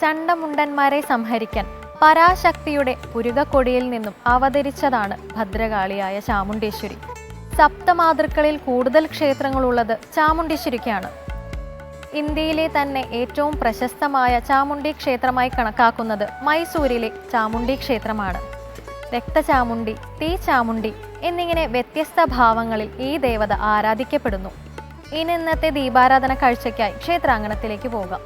ചണ്ടമുണ്ടന്മാരെ സംഹരിക്കാൻ പരാശക്തിയുടെ പുരുകക്കൊടിയിൽ നിന്നും അവതരിച്ചതാണ് ഭദ്രകാളിയായ ചാമുണ്ടേശ്വരി. സപ്തമാതൃക്കളിൽ കൂടുതൽ ക്ഷേത്രങ്ങളുള്ളത് ചാമുണ്ടേശ്വരിക്കാണ്. ഇന്ത്യയിലെ തന്നെ ഏറ്റവും പ്രശസ്തമായ ചാമുണ്ഡി ക്ഷേത്രമായി കണക്കാക്കുന്നത് മൈസൂരിലെ ചാമുണ്ഡി ക്ഷേത്രമാണ്. രക്തചാമുണ്ഡി, തീ ചാമുണ്ഡി എന്നിങ്ങനെ വ്യത്യസ്ത ഭാവങ്ങളിൽ ഈ ദേവത ആരാധിക്കപ്പെടുന്നു. ഇനി ഇന്നത്തെ ദീപാരാധന കാഴ്ചയ്ക്കായി ക്ഷേത്രാങ്കണത്തിലേക്ക് പോകാം.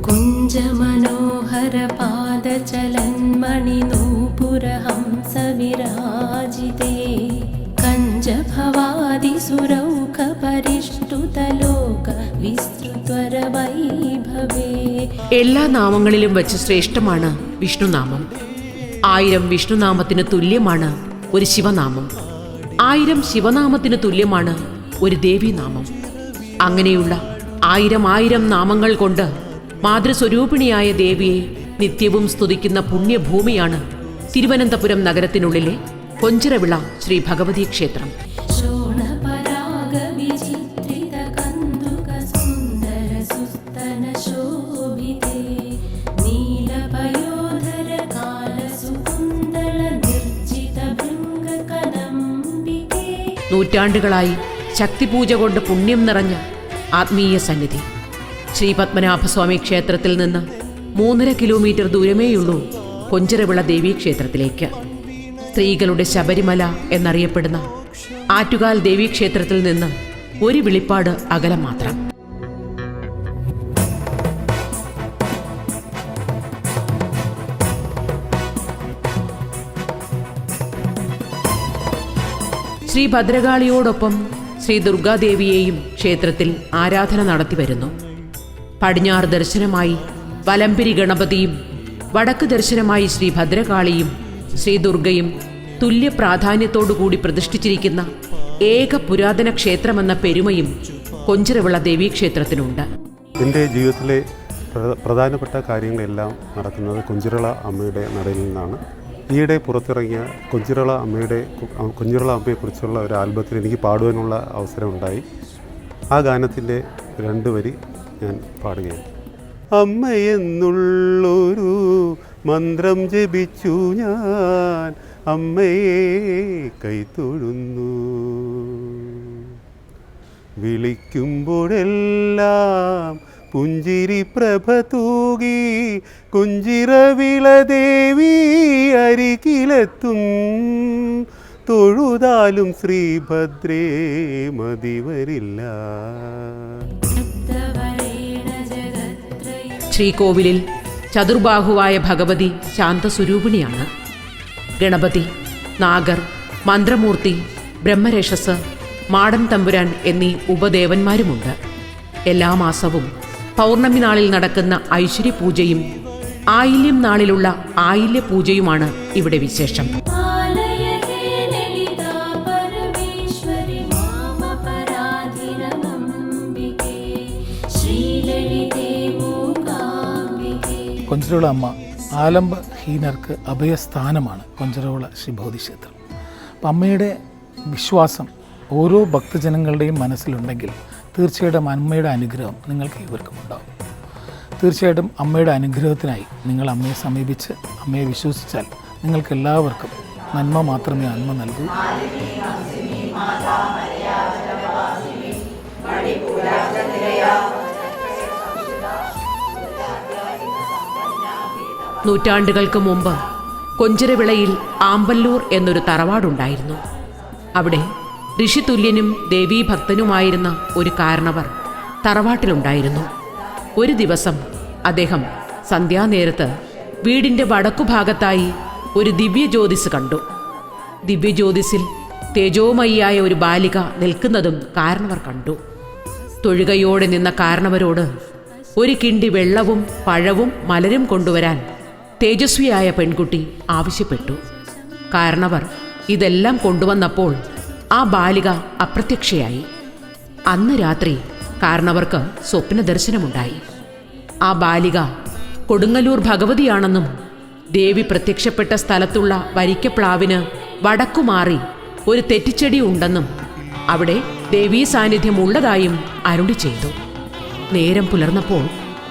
കുഞ്ചമനോഹര പാദചലന്മണി നൂപുരഹംസ വിരാജിതേ കഞ്ചഭവാദി സുരൗഖ പരിഷ്ടുതലോക വിസ്തൃത്വര വൈഭവേ. എല്ലാ നാമങ്ങളിലും വച്ച് ശ്രേഷ്ഠമാണ് വിഷ്ണുനാമം. 1000 വിഷ്ണുനാമത്തിന് തുല്യമാണ് ഒരു ശിവനാമം. 1000 ശിവനാമത്തിന് തുല്യമാണ് ഒരു ദേവീനാമം. അങ്ങനെയുള്ള 1000 നാമങ്ങൾ കൊണ്ട് മാതൃസ്വരൂപിണിയായ ദേവിയെ നിത്യവും സ്തുതിക്കുന്ന പുണ്യഭൂമിയാണ് തിരുവനന്തപുരം നഗരത്തിനുള്ളിലെ കൊഞ്ചിറവിള ശ്രീ ഭഗവതി ക്ഷേത്രം. നൂറ്റാണ്ടുകളായി ശക്തിപൂജ കൊണ്ട് പുണ്യം നിറഞ്ഞ ആത്മീയ സന്നിധി. ശ്രീ പത്മനാഭസ്വാമി ക്ഷേത്രത്തിൽ നിന്ന് 3.5 കിലോമീറ്റർ ദൂരമേയുള്ളൂ കൊഞ്ചിറവിള ദേവീക്ഷേത്രത്തിലേക്ക്. സ്ത്രീകളുടെ ശബരിമല എന്നറിയപ്പെടുന്ന ആറ്റുകാൽ ദേവീക്ഷേത്രത്തിൽ നിന്ന് ഒരു വിളിപ്പാട് അകലം മാത്രം. ശ്രീ ഭദ്രകാളിയോടൊപ്പം ശ്രീ ദുർഗാദേവിയെയും ക്ഷേത്രത്തിൽ ആരാധന നടത്തിവരുന്നു. പടിഞ്ഞാറ് ദർശനമായി വലംപിരി ഗണപതിയും വടക്ക് ദർശനമായി ശ്രീ ഭദ്രകാളിയും ശ്രീ ദുർഗയും തുല്യ പ്രാധാന്യത്തോടുകൂടി പ്രതിഷ്ഠിച്ചിരിക്കുന്ന ഏക പുരാതന ക്ഷേത്രമെന്ന പെരുമയും കൊഞ്ചിറവിള ദേവീക്ഷേത്രത്തിനുണ്ട്. എൻ്റെ ജീവിതത്തിലെ പ്രധാനപ്പെട്ട കാര്യങ്ങളെല്ലാം നടക്കുന്നത് കൊഞ്ചിറവിള അമ്മയുടെ നടയിൽ നിന്നാണ്. ഈയിടെ പുറത്തിറങ്ങിയ കൊഞ്ചിറവിള അമ്മയെക്കുറിച്ചുള്ള ഒരു ആൽബത്തിൽ എനിക്ക് പാടുവാനുള്ള അവസരമുണ്ടായി. ആ ഗാനത്തിൻ്റെ 2 വരി ഞാൻ പാടുകയാണ്. അമ്മയെന്നുള്ളൊരു മന്ത്രം ജപിച്ചു ഞാൻ അമ്മയെ കൈത്തൊഴുന്നു. വിളിക്കുമ്പോഴെല്ലാം പുഞ്ചിരി പ്രഭ തൂകി കൊഞ്ചിറവിള ദേവി അരികിലെത്തും. തൊഴുതാലും ശ്രീഭദ്രേ മതിവരില്ല. ശ്രീകോവിലിൽ ചതുർബാഹുവായ ഭഗവതി ശാന്തസ്വരൂപിണിയാണ്. ഗണപതി, നാഗർ, മന്ത്രമൂർത്തി, ബ്രഹ്മരക്ഷസ്, മാടൻ തമ്പുരാൻ എന്നീ ഉപദേവന്മാരുമുണ്ട്. എല്ലാ മാസവും പൗർണമി നാളിൽ നടക്കുന്ന ഐശ്വര്യപൂജയും ആയില്യം നാളിലുള്ള ആയില്യ പൂജയുമാണ് ഇവിടെ വിശേഷം. കൊഞ്ചിറവിള അമ്മ ആലംബഹീനർക്ക് അഭയസ്ഥാനമാണ് കൊഞ്ചിറവിള ശ്രീഭഗവതി ക്ഷേത്രം. അപ്പം അമ്മയുടെ വിശ്വാസം ഓരോ ഭക്തജനങ്ങളുടെയും മനസ്സിലുണ്ടെങ്കിൽ തീർച്ചയായിട്ടും അമ്മയുടെ അനുഗ്രഹം നിങ്ങൾക്ക് ഇവർക്കും ഉണ്ടാകും. തീർച്ചയായിട്ടും അമ്മയുടെ അനുഗ്രഹത്തിനായി നിങ്ങൾ അമ്മയെ സമീപിച്ച് അമ്മയെ വിശ്വസിച്ചാൽ നിങ്ങൾക്ക് എല്ലാവർക്കും നന്മ മാത്രമേ അമ്മ നൽകൂ. നൂറ്റാണ്ടുകൾക്ക് മുമ്പ് കൊഞ്ചിറവിളയിൽ ആമ്പല്ലൂർ എന്നൊരു തറവാടുണ്ടായിരുന്നു. അവിടെ ഋഷിതുല്യനും ദേവീഭക്തനുമായിരുന്ന ഒരു കാരണവർ തറവാട്ടിലുണ്ടായിരുന്നു. ഒരു ദിവസം അദ്ദേഹം സന്ധ്യാനേരത്ത് വീടിൻ്റെ വടക്കുഭാഗത്തായി ഒരു ദിവ്യജ്യോതിസ് കണ്ടു. ദിവ്യജ്യോതിസിൽ തേജോമയിയായ ഒരു ബാലിക നിൽക്കുന്നതും കാരണവർ കണ്ടു. തൊഴുകയോടെ നിന്ന കാരണവരോട് ഒരു കിണ്ടി വെള്ളവും പഴവും മലരും കൊണ്ടുവരാൻ തേജസ്വിയായ പെൺകുട്ടി ആവശ്യപ്പെട്ടു. കാരണവർ ഇതെല്ലാം കൊണ്ടുവന്നപ്പോൾ ആ ബാലിക അപ്രത്യക്ഷയായി. അന്ന് രാത്രി കാരണവർക്ക് സ്വപ്ന ദർശനമുണ്ടായി. ആ ബാലിക കൊടുങ്ങല്ലൂർ ഭഗവതിയാണെന്നും ദേവി പ്രത്യക്ഷപ്പെട്ട സ്ഥലത്തുള്ള വരിക്കപ്ലാവിന് വടക്കുമാറി ഒരു തെറ്റിച്ചെടി ഉണ്ടെന്നും അവിടെ ദേവീ സാന്നിധ്യം ഉള്ളതായും അരുളി ചെയ്തു. നേരം പുലർന്നപ്പോൾ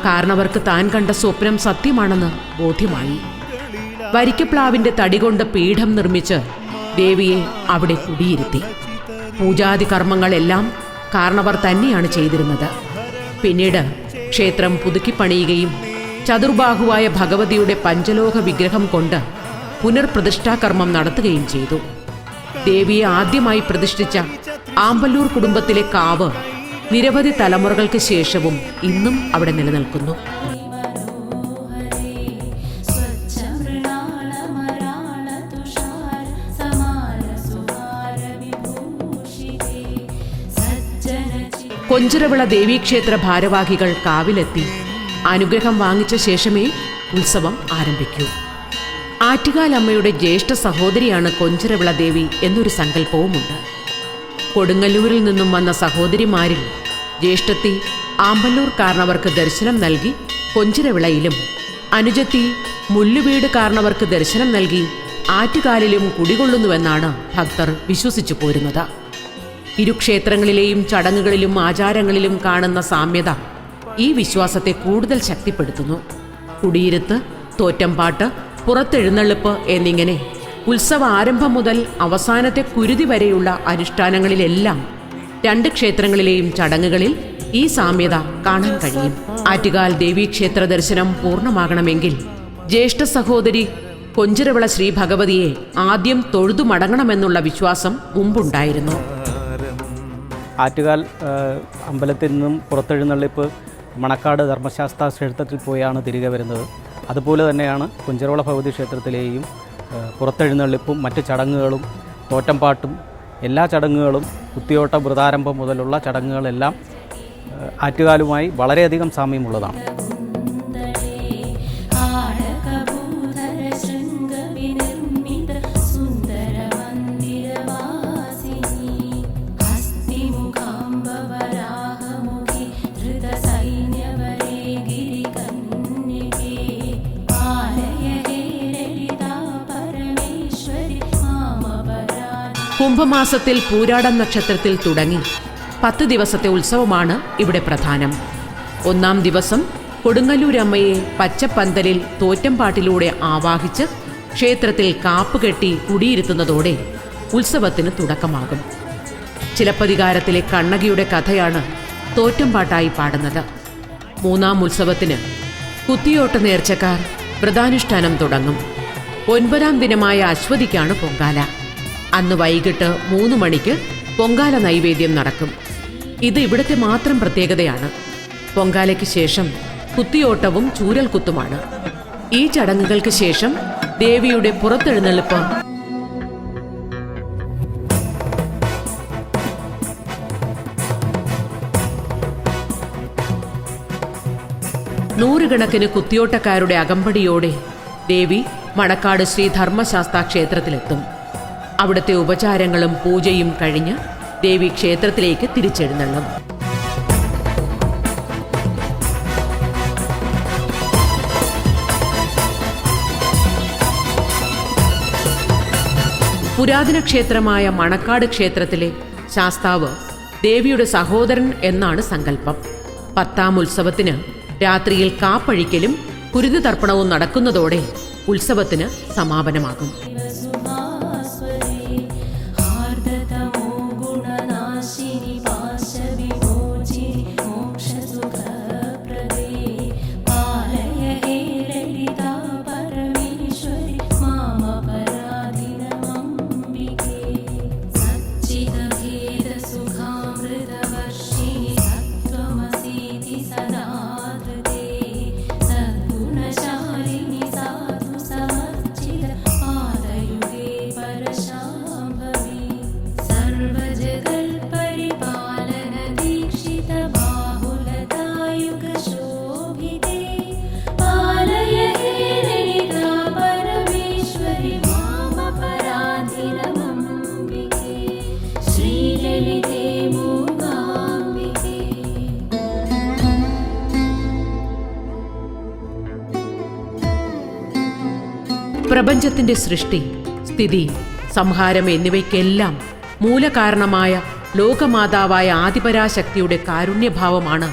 കാരണവർക്ക് താൻ കണ്ട സ്വപ്നം സത്യമാണെന്ന് ബോധ്യമായി. വരിക്കപ്ലാവിന്റെ തടി കൊണ്ട് പീഠം നിർമ്മിച്ച് ദേവിയെ അവിടെ കുടിയിരുത്തി. പൂജാതി കർമ്മങ്ങളെല്ലാം കാരണവർ തന്നെയാണ് ചെയ്തിരുന്നത്. പിന്നീട് ക്ഷേത്രം പുതുക്കിപ്പണിയുകയും ചതുർബാഹുവായ ഭഗവതിയുടെ പഞ്ചലോക വിഗ്രഹം കൊണ്ട് പുനർപ്രതിഷ്ഠാകർമ്മം നടത്തുകയും ചെയ്തു. ദേവിയെ ആദ്യമായി പ്രതിഷ്ഠിച്ച ആമ്പല്ലൂർ കുടുംബത്തിലെ കാവ് നിരവധി തലമുറകൾക്ക് ശേഷവും ഇന്നും അവിടെ നിലനിൽക്കുന്നു. കൊഞ്ചിറവിള ദേവീക്ഷേത്ര ഭാരവാഹികൾ കാവിലെത്തി അനുഗ്രഹം വാങ്ങിച്ച ശേഷമേ ഉത്സവം ആരംഭിക്കൂ. ആറ്റുകാലമ്മയുടെ ജ്യേഷ്ഠ സഹോദരിയാണ് കൊഞ്ചിറവിള ദേവി എന്നൊരു സങ്കല്പവുമുണ്ട്. കൊടുങ്ങല്ലൂരിൽ നിന്നും വന്ന സഹോദരിമാരിൽ ജ്യേഷ്ഠത്തി ആമ്പല്ലൂർ കാരണവർക്ക് ദർശനം നൽകി കൊഞ്ചിറവിളയിലും, അനുജത്തി മുല്ലുവീട് കാരണവർക്ക് ദർശനം നൽകി ആറ്റുകാലിലും കുടികൊള്ളുന്നുവെന്നാണ് ഭക്തർ വിശ്വസിച്ചു പോരുന്നത്. ഇരു ക്ഷേത്രങ്ങളിലെയും ചടങ്ങുകളിലും ആചാരങ്ങളിലും കാണുന്ന സാമ്യത ഈ വിശ്വാസത്തെ കൂടുതൽ ശക്തിപ്പെടുത്തുന്നു. കുടിയിരുത്ത്, തോറ്റംപാട്ട്, പുറത്തെഴുന്നള്ളിപ്പ് എന്നിങ്ങനെ ഉത്സവ ആരംഭം മുതൽ അവസാനത്തെ കുരുതി വരെയുള്ള അനുഷ്ഠാനങ്ങളിലെല്ലാം രണ്ട് ക്ഷേത്രങ്ങളിലെയും ചടങ്ങുകളിൽ ഈ സാമ്യത കാണാൻ കഴിയും. ആറ്റുകാൽ ദേവീക്ഷേത്ര ദർശനം പൂർണ്ണമാകണമെങ്കിൽ ജ്യേഷ്ഠ സഹോദരി കൊഞ്ചിറവിള ശ്രീ ഭഗവതിയെ ആദ്യം തൊഴുതു മടങ്ങണമെന്നുള്ള വിശ്വാസം മുമ്പുണ്ടായിരുന്നു. ആറ്റുകാൽ അമ്പലത്തിൽ നിന്നും പുറത്തെഴുന്നള്ളിപ്പ് മണക്കാട് ധർമ്മശാസ്ത്ര ക്ഷേത്രത്തിൽ പോയാണ് തിരികെ വരുന്നത്. അതുപോലെ തന്നെയാണ് കൊഞ്ചിറവിള ഭഗവതി ക്ഷേത്രത്തിലെയും പുറത്തെഴുന്നള്ളിപ്പും മറ്റ് ചടങ്ങുകളും തോറ്റംപാട്ടും എല്ലാ ചടങ്ങുകളും കുത്തിയോട്ട വ്രതാരംഭം മുതലുള്ള ചടങ്ങുകളെല്ലാം ആറ്റുകാലുമായി വളരെയധികം സാമ്യമുള്ളതാണ്. കുംഭമാസത്തിൽ പൂരാടം നക്ഷത്രത്തിൽ തുടങ്ങി 10 ദിവസത്തെ ഉത്സവമാണ് ഇവിടെ പ്രധാനം. 1-ാം ദിവസം കൊടുങ്ങല്ലൂരമ്മയെ പച്ചപ്പന്തലിൽ തോറ്റംപാട്ടിലൂടെ ആവാഹിച്ച് ക്ഷേത്രത്തിൽ കാപ്പുകെട്ടി കുടിയിരുത്തുന്നതോടെ ഉത്സവത്തിന് തുടക്കമാകും. ചിലപ്പതികാരത്തിലെ കണ്ണകിയുടെ കഥയാണ് തോറ്റംപാട്ടായി പാടുന്നത്. 3-ാം ഉത്സവത്തിന് കുത്തിയോട്ട് നേർച്ചക്കാർ വ്രതാനുഷ്ഠാനം തുടങ്ങും. 9-ാം ദിനമായ അശ്വതിക്കാണ് പൊങ്കാല. അന്ന് വൈകിട്ട് 3 മണിക്ക് പൊങ്കാല നൈവേദ്യം നടക്കും. ഇത് ഇവിടുത്തെ മാത്രം പ്രത്യേകതയാണ്. പൊങ്കാലയ്ക്ക് ശേഷം കുത്തിയോട്ടവും ചൂരൽകുത്തുമാണ്. ഈ ചടങ്ങുകൾക്ക് ശേഷം ദേവിയുടെ പുറത്തെഴുന്നള്ളിപ്പ് നൂറുകണക്കിന് കുത്തിയോട്ടക്കാരുടെ അകമ്പടിയോടെ ദേവി മണക്കാട് ശ്രീ ധർമ്മശാസ്ത്ര ക്ഷേത്രത്തിലെത്തും. അവിടുത്തെ ഉപചാരങ്ങളും പൂജയും കഴിഞ്ഞ് ദേവി ക്ഷേത്രത്തിലേക്ക് തിരിച്ചെഴുന്നള്ളും. പുരാതന ക്ഷേത്രമായ മണക്കാട് ക്ഷേത്രത്തിലെ ശാസ്താവ് ദേവിയുടെ സഹോദരൻ എന്നാണ് സങ്കല്പം. 10-ാം ഉത്സവത്തിന് രാത്രിയിൽ കാപ്പഴിക്കലും കുരുതി തർപ്പണവും നടക്കുന്നതോടെ ഉത്സവത്തിന് സമാപനമാകും. പ്രപഞ്ചത്തിന്റെ സൃഷ്ടി, സ്ഥിതി, സംഹാരം എന്നിവയ്ക്കെല്ലാം മൂലകാരണമായ ലോകമാതാവായ ആദിപരാശക്തിയുടെ കാരുണ്യഭാവമാണ്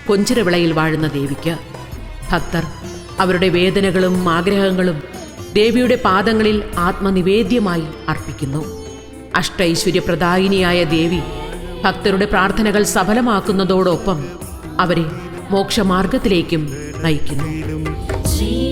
കൊഞ്ചിരവിളയിൽ വാഴുന്ന ദേവിക്ക്. ഭക്തർ അവരുടെ വേദനകളും ആഗ്രഹങ്ങളും ദേവിയുടെ പാദങ്ങളിൽ ആത്മനിവേദ്യമായി അർപ്പിക്കുന്നു. അഷ്ടൈശ്വര്യപ്രദായിനിയായ ദേവി ഭക്തരുടെ പ്രാർത്ഥനകൾ സഫലമാക്കുന്നതോടൊപ്പം അവരെ മോക്ഷമാർഗത്തിലേക്കും നയിക്കുന്നു. ശ്രീ